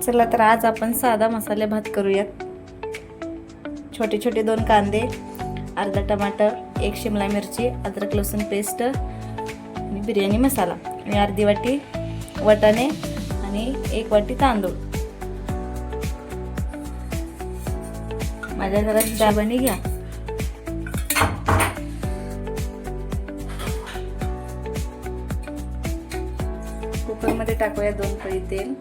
चला तर आज आपण साधा मसाले भात करूयात। छोटे छोटे 2 कांदे, अर्धा टमाटर, 1 शिमला मिरची, अद्रक लसूण पेस्ट आणि बिर्याणी मसाला आणि अर्धी वाटी वाटाणे आणि 1 वाटी तांदूळ। माझ्या घरात डाबाणी घ्या। कुकर मध्ये टाकूया 2 पळी तेल।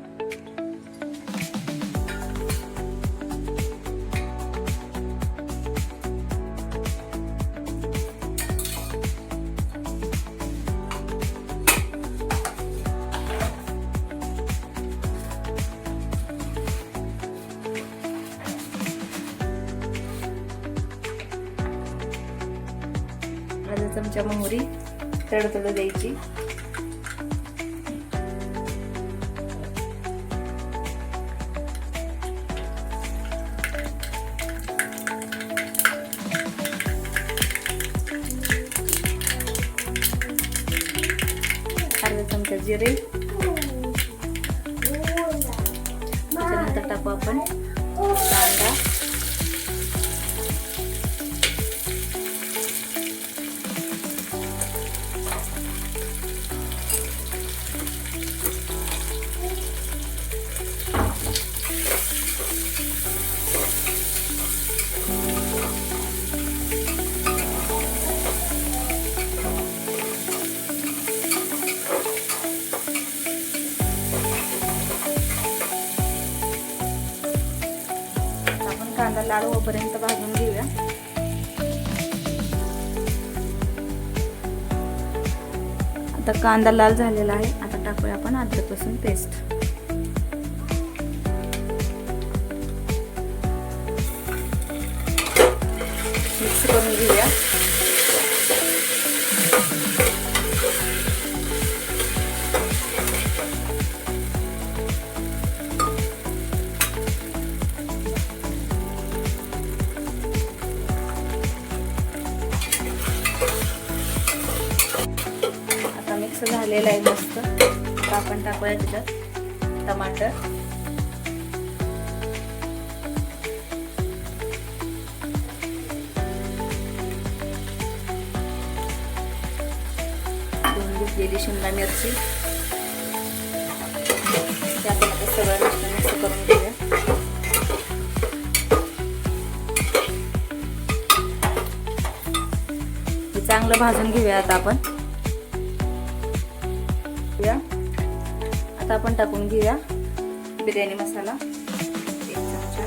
अर्धा चमचा मोहरी तडतड द्यायची। अर्धा चमचा जिरे, त्यानंतर टाकू आपण कांदा, कांदा लाल होईपर्यंत भाजून घेऊया। आता कांदा लाल झालेला आहे। आता टाकूया आपण अद्रक लसूण पेस्ट। मिक्स करून घेऊया। मिक्स झालेला आहे मस्त। आता आपण टाकूया त्याच्यात टमाटर, घेतलेली शिमला मिरची, ते आपण आता सगळं मिक्स करून घेऊया। हे चांगलं भाजून घेऊया। आता आपण आता आपण टाकून घेऊया बिर्याणी मसाला, 1 चमचा,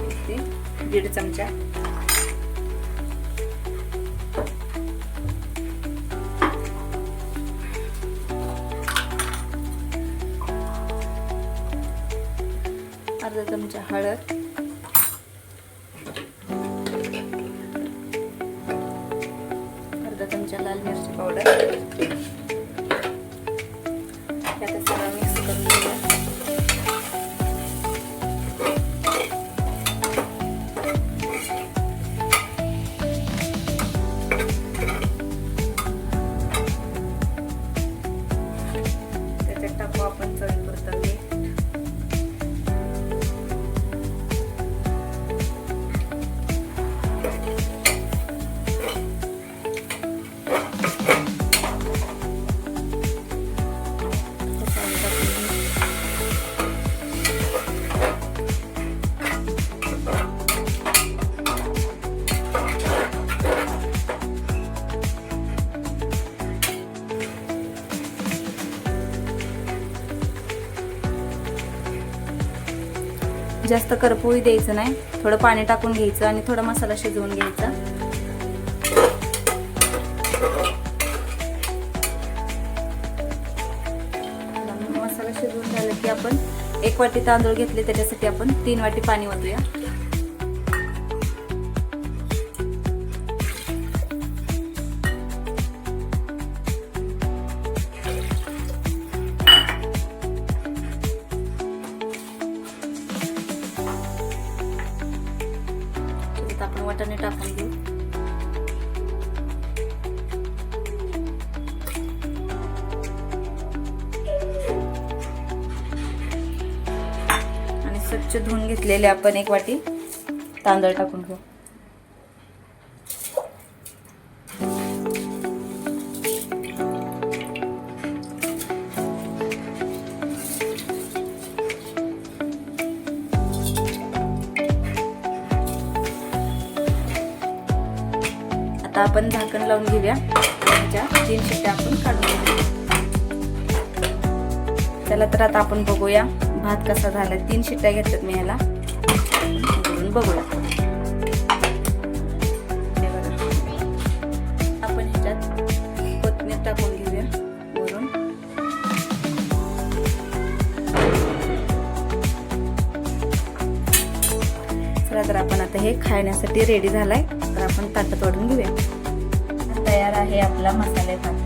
1.5 चमचा, अर्धा चमचा हळद, अर्धा चमचा लाल मिरची पावडर। आता सगळं मिक्स करून घेऊया। त्याच्यात टाकू आपण चवीपुरतं मीठ, जास्त करपोळी द्यायचं नाही, थोडं पाणी टाकून घ्यायचं आणि थोडा मसाला शिजवून घ्यायचा। मसाला शिजवून झाला की आपण 1 वाटी तांदूळ घेतले, त्याच्यासाठी आपण 3 वाटी पाणी ओतूया। आपण वाटाणे टाकून घेऊ। स्वच्छ धुवून घेतलेले आपण 1 वाटी तांदूळ टाकून घेऊ. आता आपण झाकण लावून घेऊया. त्याच्या 3 शिट्ट्या आपण काढून घेऊया. चला तर आता आपण बघूया भात कसा झाला. 3 शिट्ट्या घेतल्यात मी ह्याला. बघूया आपण ह्याच्यात कोथिंबीर टाकून घेऊया वरून. चला तर आपण आता हे खाण्यासाठी रेडी झालाय. तर आपण ताटात वाढून घेऊया. तयार आहे आपला मसाले भात.